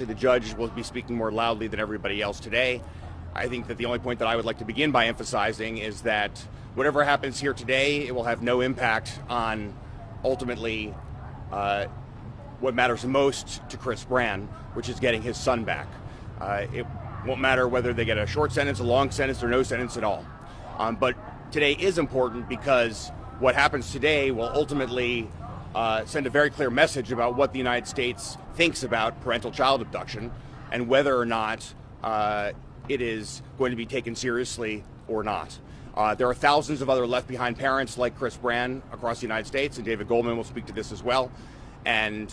obviously the judge will be speaking more loudly than everybody else today. I think that the only point that I would like to begin by emphasizing is that whatever happens here today, it will have no impact on ultimately what matters most to Chris Brann, which is getting his son back. It won't matter whether they get a short sentence, a long sentence, or no sentence at all. But today is important because what happens today will ultimately send a very clear message about what the United States thinks about parental child abduction and whether or not it is going to be taken seriously or not. There are thousands of other left behind parents like Chris Brann across the United States, and David Goldman will speak to this as well. And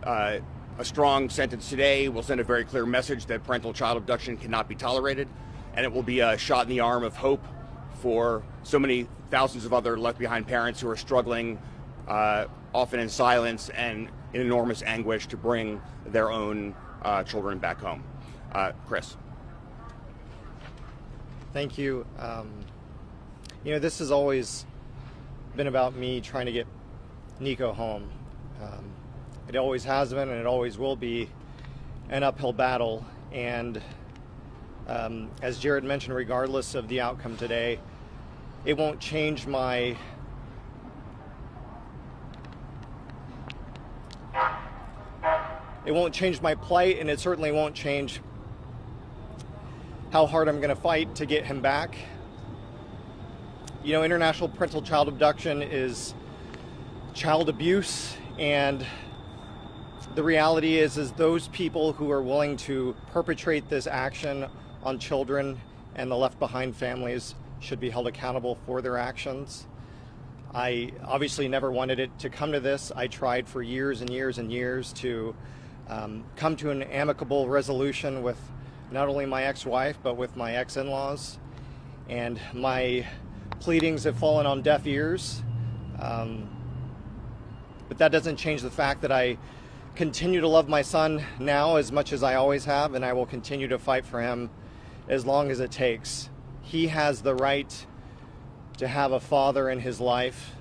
a strong sentence today will send a very clear message that parental child abduction cannot be tolerated, and it will be a shot in the arm of hope for so many thousands of other left behind parents who are struggling, often in silence and in enormous anguish, to bring their own children back home. Chris. Thank you. This has always been about me trying to get Nico home. It always has been, and it always will be, an uphill battle. And as Jared mentioned, regardless of the outcome today, it won't change my plight, and it certainly won't change how hard I'm going to fight to get him back. International parental child abduction is child abuse, and the reality is those people who are willing to perpetrate this action on children and the left behind families should be held accountable for their actions. I obviously never wanted it to come to this. I tried for years and years and years to come to an amicable resolution with not only my ex-wife, but with my ex-in-laws. And my pleadings have fallen on deaf ears. But that doesn't change the fact that I continue to love my son now as much as I always have, and I will continue to fight for him as long as it takes. He has the right to have a father in his life,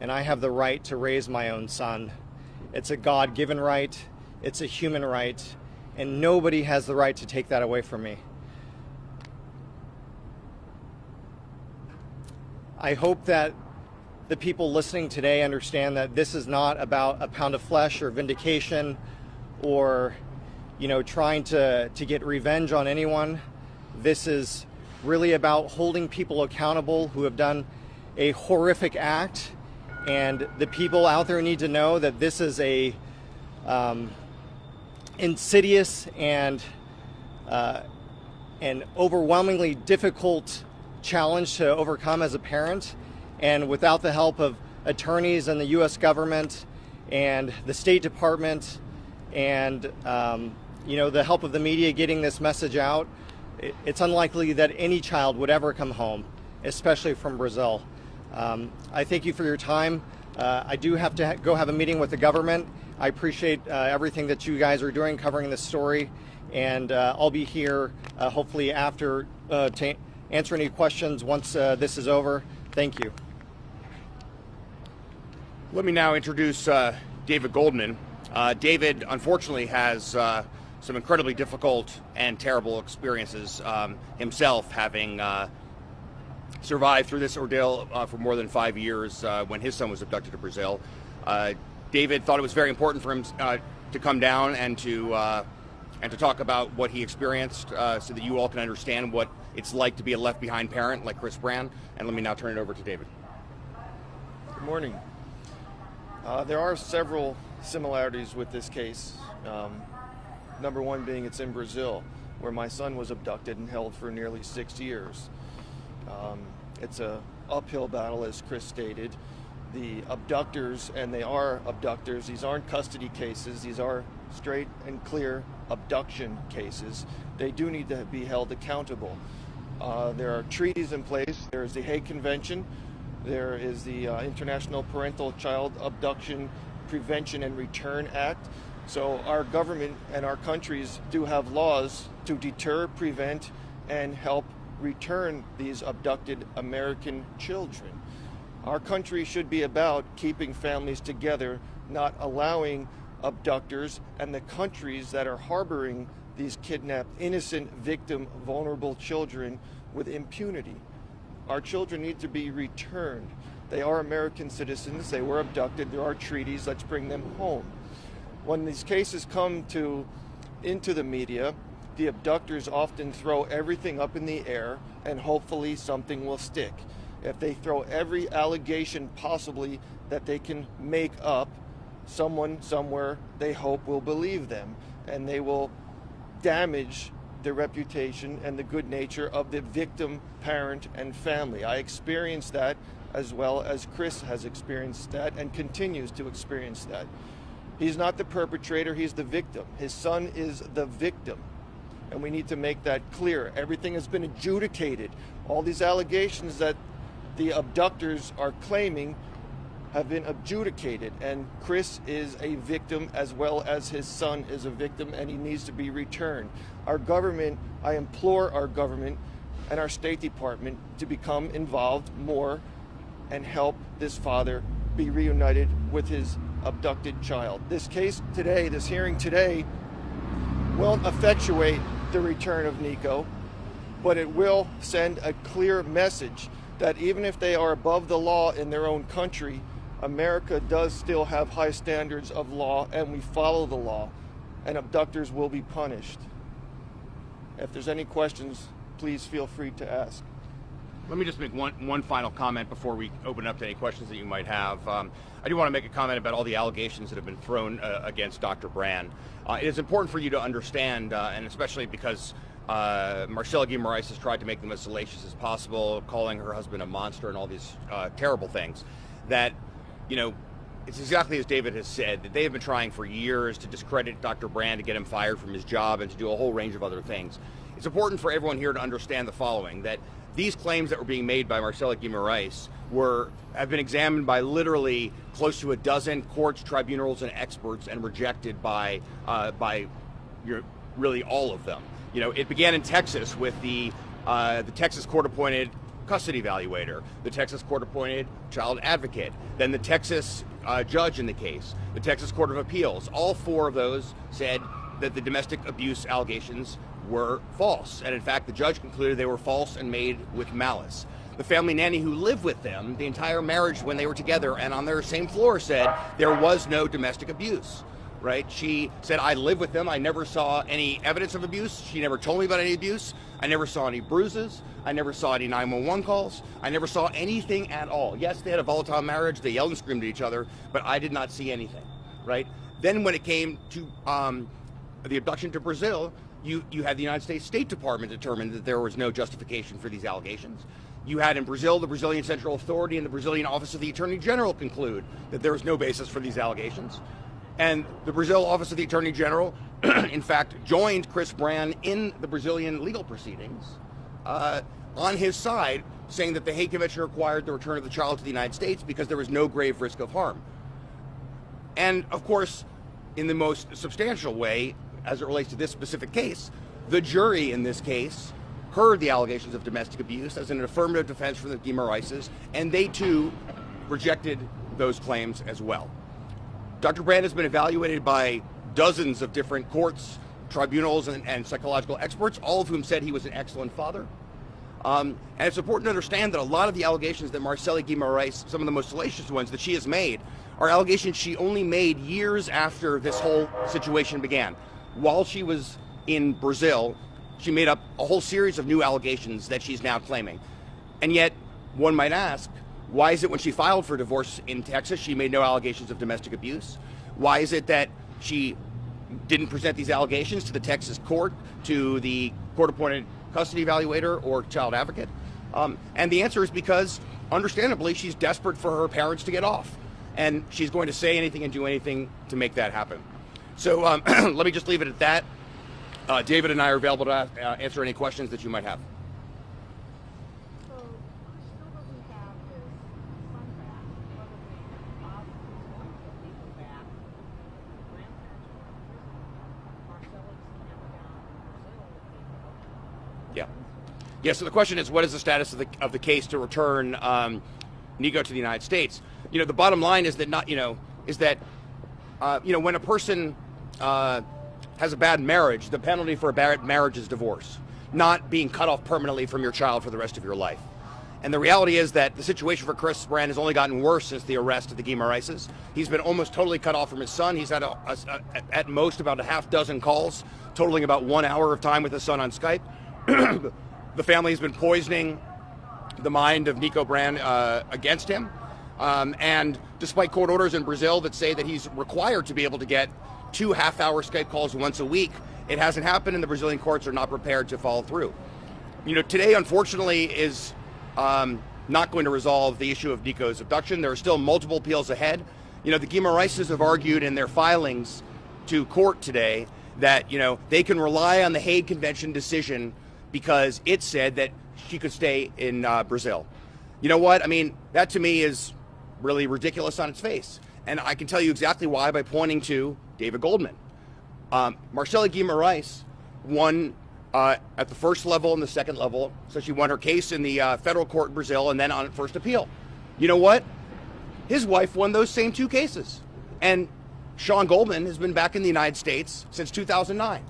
and I have the right to raise my own son. It's a God-given right, it's a human right, and nobody has the right to take that away from me. I hope that the people listening today understand that this is not about a pound of flesh or vindication or, trying to get revenge on anyone. This is really about holding people accountable who have done a horrific act, and the people out there need to know that this is a insidious and an overwhelmingly difficult challenge to overcome as a parent. And without the help of attorneys and the U.S. government and the State Department and the help of the media getting this message out, it's unlikely that any child would ever come home, especially from Brazil. I thank you for your time. I do have to go have a meeting with the government. I appreciate everything that you guys are doing covering this story, and I'll be here hopefully after to answer any questions once this is over. Thank you. Let me now introduce David Goldman. David, unfortunately, has some incredibly difficult and terrible experiences himself, having survived through this ordeal for more than 5 years when his son was abducted to Brazil. David thought it was very important for him to come down and to talk about what he experienced so that you all can understand what it's like to be a left-behind parent like Chris Brann. And let me now turn it over to David. Good morning. There are several similarities with this case. Number one being it's in Brazil, where my son was abducted and held for nearly 6 years. It's a uphill battle, as Chris stated. The abductors, and they are abductors, these aren't custody cases, these are straight and clear abduction cases. They do need to be held accountable. There are treaties in place. There is the Hague Convention. There is the International Parental Child Abduction Prevention and Return Act. So our government and our countries do have laws to deter, prevent, and help return these abducted American children. Our country should be about keeping families together, not allowing abductors and the countries that are harboring these kidnapped, innocent, victim, vulnerable children with impunity. Our children need to be returned. They are American citizens. They were abducted. There are treaties. Let's bring them home. When these cases come into the media, the abductors often throw everything up in the air and hopefully something will stick. If they throw every allegation possibly that they can make up, someone somewhere they hope will believe them, and they will damage the reputation and the good nature of the victim, parent, and family. I experienced that as well as Chris has experienced that and continues to experience that. He's not the perpetrator, he's the victim. His son is the victim. And we need to make that clear. Everything has been adjudicated. All these allegations that the abductors are claiming have been adjudicated, and Chris is a victim as well as his son is a victim, and he needs to be returned. Our government, I implore our government and our State Department to become involved more and help this father be reunited with his abducted child. This case today, this hearing today, won't effectuate the return of Nico, but it will send a clear message that even if they are above the law in their own country, America does still have high standards of law, and we follow the law, and abductors will be punished. If there's any questions, please feel free to ask. Let me just make one final comment before we open up to any questions that you might have. I do want to make a comment about all the allegations that have been thrown against Dr. Brann. It is important for you to understand, and especially because Marcella Guimaraes has tried to make them as salacious as possible, calling her husband a monster and all these terrible things, that, you know, it's exactly as David has said, that they have been trying for years to discredit Dr. Brann, to get him fired from his job, and to do a whole range of other things. It's important for everyone here to understand the following, that these claims that were being made by Marcella Guimaraes have been examined by literally close to a dozen courts, tribunals, and experts, and rejected by really all of them. You know, it began in Texas with the Texas court-appointed custody evaluator, the Texas court-appointed child advocate, then the Texas judge in the case, the Texas Court of Appeals. All four of those said that the domestic abuse allegations were false, and in fact the judge concluded they were false and made with malice. The family nanny who lived with them the entire marriage when they were together and on their same floor said there was no domestic abuse, right? She said, I live with them, I never saw any evidence of abuse, she never told me about any abuse, I never saw any bruises, I never saw any 911 calls, I never saw anything at all. Yes, they had a volatile marriage, they yelled and screamed at each other, but I did not see anything, right? Then when it came to the abduction to Brazil, you had the United States State Department determine that there was no justification for these allegations. You had in Brazil, the Brazilian Central Authority and the Brazilian Office of the Attorney General conclude that there was no basis for these allegations. And the Brazil Office of the Attorney General, in fact, joined Chris Brann in the Brazilian legal proceedings on his side, saying that the Hague Convention required the return of the child to the United States because there was no grave risk of harm. And of course, in the most substantial way, as it relates to this specific case, the jury in this case heard the allegations of domestic abuse as an affirmative defense from the Guimaraeses, and they too rejected those claims as well. Dr. Brann has been evaluated by dozens of different courts, tribunals, and psychological experts, all of whom said he was an excellent father. And it's important to understand that a lot of the allegations that Marcella Guimaraes, some of the most salacious ones that she has made, are allegations she only made years after this whole situation began. While she was in Brazil, she made up a whole series of new allegations that she's now claiming. And yet, one might ask, why is it when she filed for divorce in Texas, she made no allegations of domestic abuse? Why is it that she didn't present these allegations to the Texas court, to the court-appointed custody evaluator or child advocate? And the answer is because, understandably, she's desperate for her parents to get off. And she's going to say anything and do anything to make that happen. So let me just leave it at that. David and I are available to answer any questions that you might have. So, who still doesn't have his son back, probably Bob is going to get people back. The grandparents are in prison. Marcella's never gone to Brazil with people. Yeah. Yeah, so the question is, what is the status of the case to return Nico to the United States? You know, the bottom line is that when a person has a bad marriage, the penalty for a bad marriage is divorce, not being cut off permanently from your child for the rest of your life. And the reality is that the situation for Chris Brann has only gotten worse since the arrest of the Guimarães. He's been almost totally cut off from his son. He's had at most about a half dozen calls, totaling about 1 hour of time with his son on Skype. The family has been poisoning the mind of Nico Brann against him. And despite court orders in Brazil that say that he's required to be able to get 2 half-hour Skype calls once a week, it hasn't happened, and the Brazilian courts are not prepared to follow through. Today, unfortunately, is not going to resolve the issue of Nico's abduction. There are still multiple appeals ahead. The Guimarães have argued in their filings to court today that, they can rely on the Hague Convention decision because it said that she could stay in Brazil. You know what? I mean, that to me is really ridiculous on its face. And I can tell you exactly why by pointing to David Goldman. Marcela Guimarães won at the first level and the second level, so she won her case in the federal court in Brazil and then on first appeal. You know what? His wife won those same 2 cases. And Sean Goldman has been back in the United States since 2009.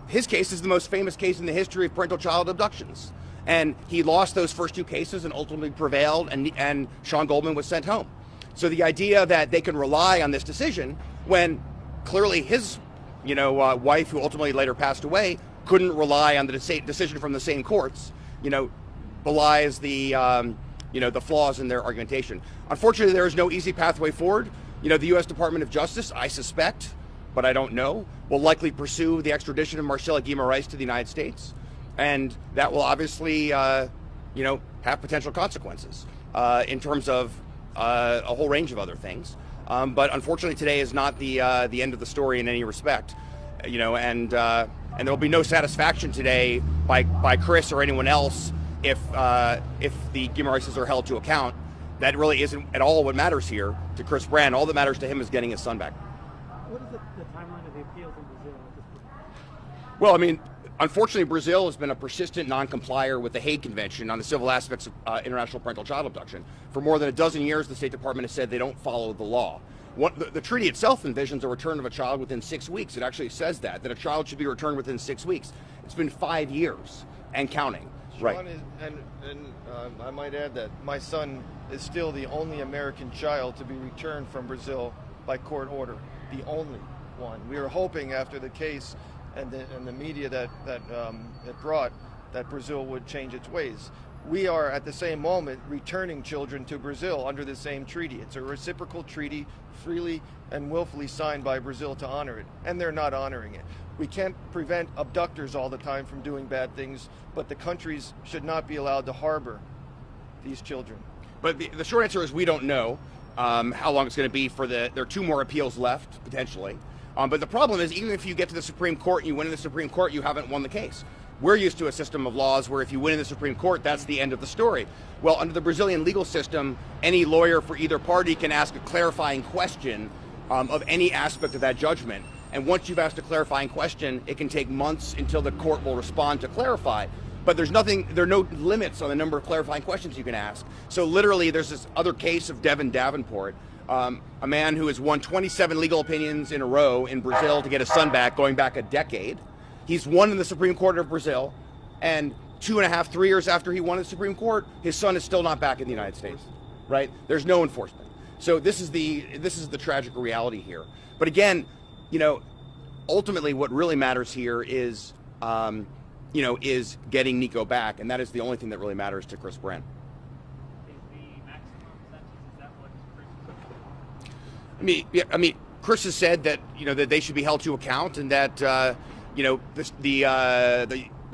His case is the most famous case in the history of parental child abductions. And he lost those first 2 cases and ultimately prevailed, and Sean Goldman was sent home. So the idea that they can rely on this decision when clearly his wife, who ultimately later passed away, couldn't rely on the decision from the same courts, belies the flaws in their argumentation. Unfortunately, there is no easy pathway forward. The U.S. Department of Justice, I suspect, but I don't know, will likely pursue the extradition of Marcela Guimarães to the United States. And that will obviously, have potential consequences in terms of a whole range of other things. But unfortunately, today is not the end of the story in any respect. And there will be no satisfaction today by Chris or anyone else if the Guimarães are held to account. That really isn't at all what matters here to Chris Brann. All that matters to him is getting his son back. What is the timeline of the appeals in Brazil at this point? Well, I mean, unfortunately, Brazil has been a persistent non-complier with the Hague Convention on the civil aspects of international parental child abduction. For more than a dozen years, the State Department has said they don't follow the law. The treaty itself envisions a return of a child within 6 weeks. It actually says that a child should be returned within 6 weeks. It's been 5 years and counting. Sean Right. I might add that my son is still the only American child to be returned from Brazil by court order. The only one. We were hoping after the case and the media that it brought that Brazil would change its ways. We are at the same moment returning children to Brazil under the same treaty. It's a reciprocal treaty, freely and willfully signed by Brazil to honor it, and they're not honoring it. We can't prevent abductors all the time from doing bad things, but the countries should not be allowed to harbor these children. But the short answer is we don't know how long it's going to be there are 2 more appeals left, potentially. But the problem is, even if you get to the Supreme Court and you win in the Supreme Court, you haven't won the case. We're used to a system of laws where if you win in the Supreme Court, that's the end of the story. Well, under the Brazilian legal system, any lawyer for either party can ask a clarifying question of any aspect of that judgment. And once you've asked a clarifying question, it can take months until the court will respond to clarify. But there are no limits on the number of clarifying questions you can ask. So literally, there's this other case of Devin Davenport, a man who has won 27 legal opinions in a row in Brazil to get his son back, going back a decade. He's won in the Supreme Court of Brazil, and 2.5, 3 years after he won in the Supreme Court, his son is still not back in the United States, right? There's no enforcement. So this is the tragic reality here. But again, ultimately what really matters here is, is getting Nico back, and that is the only thing that really matters to Chris Brann. Is the maximum sentence, is that what Chris is I mean, Chris has said that that they should be held to account, and that the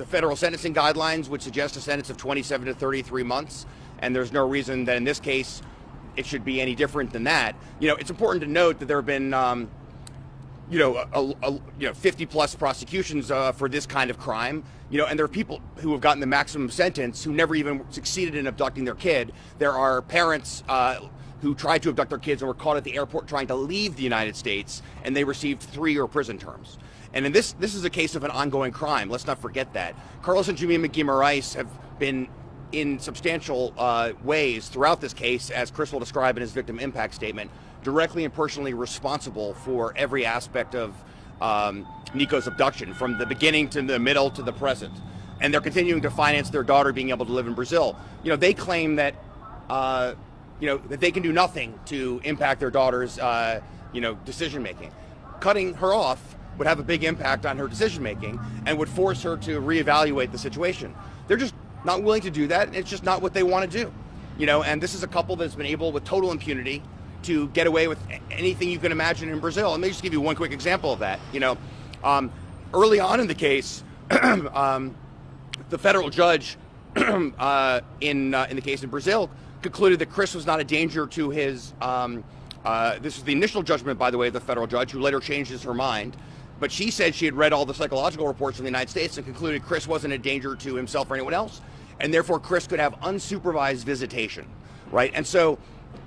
federal sentencing guidelines would suggest a sentence of 27 to 33 months, and there's no reason that in this case it should be any different than that. It's important to note that there have been 50 plus prosecutions for this kind of crime, and there are people who have gotten the maximum sentence who never even succeeded in abducting their kid. There are parents who tried to abduct their kids and were caught at the airport trying to leave the United States, and they received 3-year prison terms. And in this is a case of an ongoing crime. Let's not forget that. Carlos and Jemima Guimarães have been in substantial ways throughout this case, as Chris will describe in his victim impact statement, directly and personally responsible for every aspect of Nico's abduction, from the beginning to the middle to the present. And they're continuing to finance their daughter being able to live in Brazil. They claim that, that they can do nothing to impact their daughter's, decision making. Cutting her off would have a big impact on her decision making and would force her to reevaluate the situation. They're just not willing to do that. It's just not what they want to do. And this is a couple that's been able, with total impunity, to get away with anything you can imagine in Brazil. And let me just give you one quick example of that. Early on in the case, the federal judge in the case in Brazil concluded that Chris was not a danger to his. This is the initial judgment, by the way, of the federal judge, who later changes her mind. But she said she had read all the psychological reports from the United States and concluded Chris wasn't a danger to himself or anyone else, and therefore Chris could have unsupervised visitation, right? And so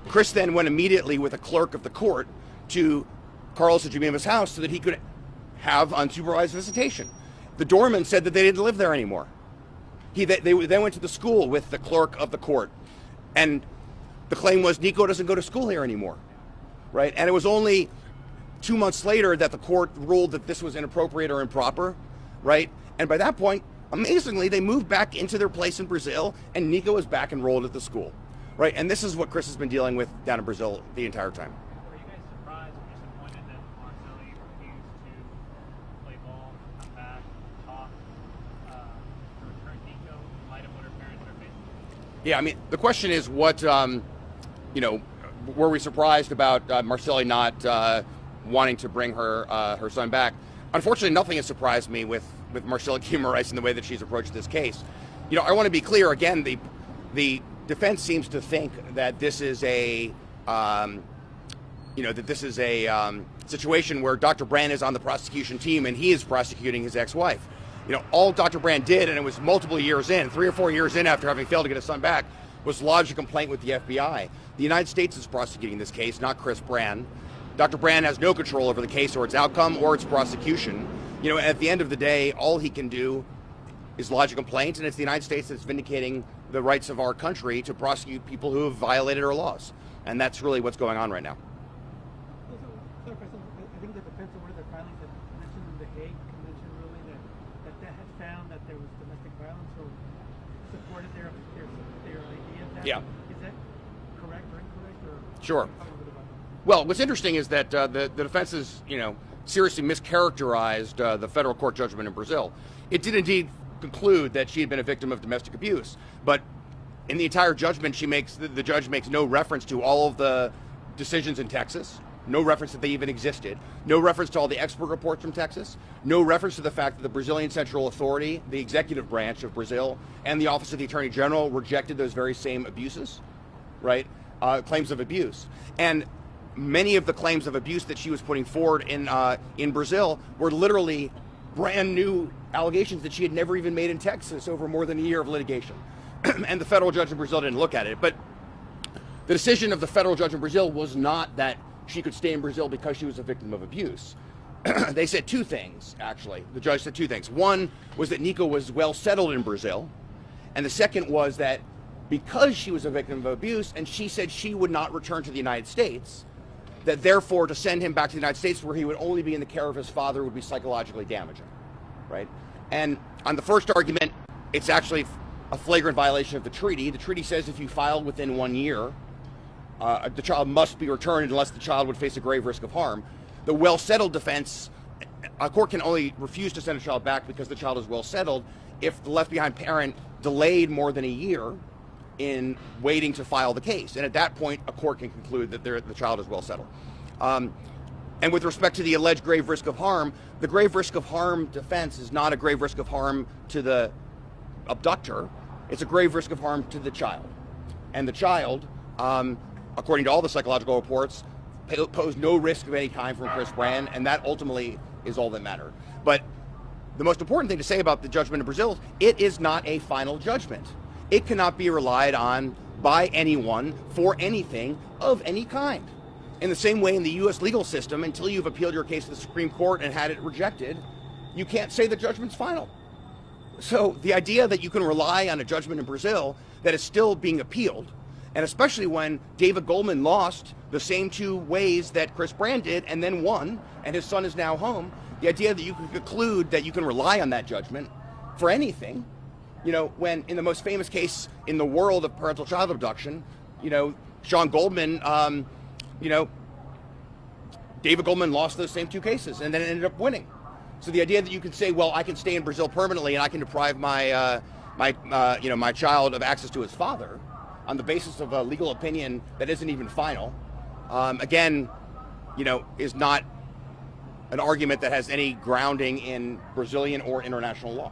Chris then went immediately with a clerk of the court to Carlos Ajumima's house so that he could have unsupervised visitation. The doorman said that they didn't live there anymore. They then went to the school with the clerk of the court, and the claim was Nico doesn't go to school here anymore, right? And it was only 2 months later that the court ruled that this was inappropriate or improper, right? And by that point, amazingly, they moved back into their place in Brazil, and Nico was back enrolled at the school, right? And this is what Chris has been dealing with down in Brazil the entire time. Were you guys surprised or disappointed that Marcelli refused to play ball, come back, talk, to return Nico in light of what her parents are facing? Yeah, I mean, the question is what, were we surprised about Marcelli not wanting to bring her son back? Unfortunately, nothing has surprised me with Marcella Guimaraes in the way that she's approached this case. I want to be clear again. The defense seems to think that this is a situation where Dr. Brann is on the prosecution team and he is prosecuting his ex-wife. All Dr. Brann did, and it was multiple years in, 3 or 4 years in after having failed to get his son back, was lodge a complaint with the FBI. The United States is prosecuting this case, not Chris Brann. Dr. Brann has no control over the case or its outcome or its prosecution. At the end of the day, all he can do is lodge a complaint, and it's the United States that's vindicating the rights of our country to prosecute people who have violated our laws. And that's really what's going on right now. I think the defense of one of their filings that mentioned in the Hague Convention ruling that had found that there was domestic violence or supported their idea of that. Yeah. Is that correct or incorrect? Or Sure. Well, what's interesting is that the defense has, seriously mischaracterized the federal court judgment in Brazil. It did indeed conclude that she had been a victim of domestic abuse, but in the entire judgment, the judge makes no reference to all of the decisions in Texas, no reference that they even existed, no reference to all the expert reports from Texas, no reference to the fact that the Brazilian Central Authority, the executive branch of Brazil, and the Office of the Attorney General rejected those very same abuses, right? Claims of abuse. And many of the claims of abuse that she was putting forward in Brazil were literally brand new allegations that she had never even made in Texas over more than a year of litigation. And the federal judge in Brazil didn't look at it. But the decision of the federal judge in Brazil was not that she could stay in Brazil because she was a victim of abuse. They said two things, actually. The judge said two things. One was that Nico was well settled in Brazil. And the second was that because she was a victim of abuse and she said she would not return to the United States, that therefore to send him back to the United States where he would only be in the care of his father would be psychologically damaging, right? And on the first argument, it's actually a flagrant violation of the treaty. The treaty says if you file within 1 year, the child must be returned unless the child would face a grave risk of harm. The well-settled defense, a court can only refuse to send a child back because the child is well-settled if the left-behind parent delayed more than a year in waiting to file the case. And at that point, a court can conclude that the child is well-settled. And with respect to the alleged grave risk of harm, the grave risk of harm defense is not a grave risk of harm to the abductor. It's a grave risk of harm to the child. And the child, according to all the psychological reports, posed no risk of any kind from Chris Brann, and that ultimately is all that mattered. But the most important thing to say about the judgment in Brazil, it is not a final judgment. It cannot be relied on by anyone for anything of any kind. In the same way in the U.S. legal system, until you've appealed your case to the Supreme Court and had it rejected, you can't say the judgment's final. So the idea that you can rely on a judgment in Brazil that is still being appealed And especially when David Goldman lost the same 2 ways that Chris Brann did and then won, and his son is now home, the idea that you can conclude that you can rely on that judgment for anything, when in the most famous case in the world of parental child abduction, Sean Goldman, David Goldman lost those same 2 cases and then ended up winning. So the idea that you can say, well, I can stay in Brazil permanently and I can deprive my child of access to his father on the basis of a legal opinion that isn't even final, again, is not an argument that has any grounding in Brazilian or international law.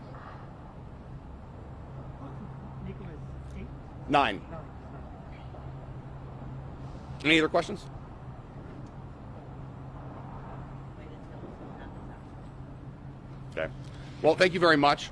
Nicholas, 8? 9. No. Any other questions? Okay. Well, thank you very much